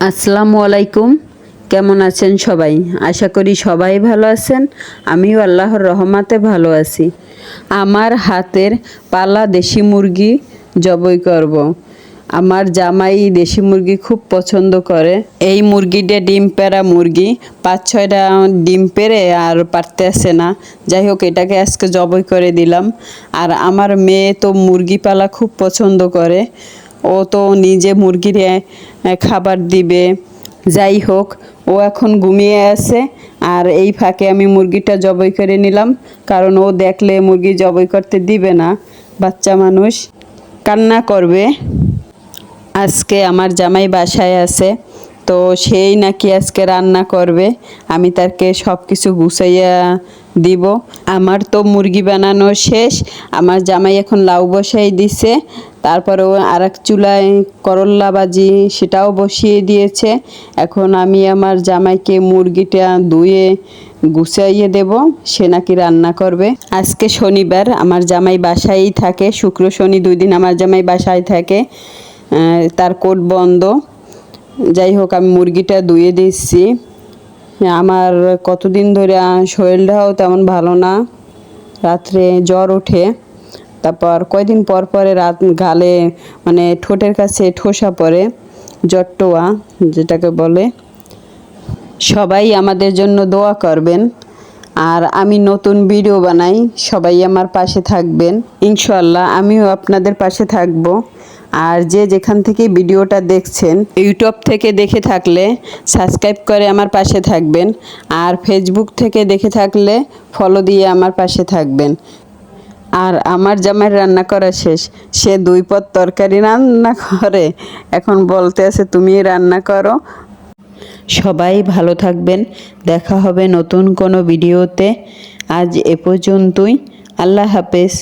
আসসালামু আলাইকুম। কেমন আছেন সবাই? আশা করি সবাই ভালো আছেন। আমিও আল্লাহর রহমতে ভালো আছি। আমার হাতের পালা দেশি মুরগি জবাই করব। আমার জামাই দেশি মুরগি খুব পছন্দ করে। এই মুরগিটা ডিম পেড়া মুরগি, 5-6টা ডিম পেড়ে আর পারতে আসে না। যাই হোক, এটাকে আজকে জবাই করে দিলাম। আর আমার মেয়ে তো মুরগি পালা খুব পছন্দ করে। ও তো নিজে মুরগির খাবার দিবে। যাই হোক, ও এখন ঘুমিয়ে আছে। আর এই ফাঁকে আমি মুরগিটা জবাই করে নিলাম, কারণ ও দেখলে মুরগি জবাই করতে দিবে না। বাচ্চা মানুষ কান্না করবে। আজকে আমার জামাই বাসায় আছে, তো সেই নাকি আজকে রান্না করবে। আমি তাকে সব কিছু গুছাইয়া দিব। আমার তো মুরগি বানানো শেষ। আমার জামাই এখন লাউ বসাই দিছে। তারপরেও আর এক চুলায় করল্লা ভাজি সেটাও বসিয়ে দিয়েছে। এখন আমি আমার জামাইকে মুরগিটা ধুয়ে গুছাইয়ে দেব, সে নাকি রান্না করবে। আজকে শনিবার, আমার জামাই বাসায়ই থাকে। শুক্র শনি 2 দিন আমার জামাই বাসায় থাকে। তার কোর্ট বন্ধ। যাই হোক, আমি মুরগিটা ধুয়ে দিচ্ছি। আমার কতদিন ধরে শরীরটাও তেমন ভালো না। রাত্রে জ্বর ওঠে, তারপর কয়দিন পর পরে গালে মানে ঠোঁটের কাছে ঠোসা পড়ে, জট্টোয়া যেটাকে বলে। সবাই আমাদের জন্য দোয়া করবেন। আর আমি নতুন ভিডিও বানাই, সবাই আমার পাশে থাকবেন। ইনশাআল্লাহ আমিও আপনাদের পাশে থাকব। আর যে যেখান থেকে ভিডিওটা দেখছেন, ইউটিউব থেকে দেখে থাকলে সাবস্ক্রাইব করে আমার পাশে থাকবেন। আর ফেসবুক থেকে দেখে থাকলে ফলো দিয়ে আমার পাশে থাকবেন। আর আমার জামাইয়ের রান্না করা শেষ। সে 2 পদ তরকারি রান্না করে, এখন বলতে আছে তুমি রান্না করো। সবাই ভালো থাকবেন। দেখা হবে নতুন কোনো ভিডিওতে। আজ এ পর্যন্তই। আল্লাহ হাফেজ।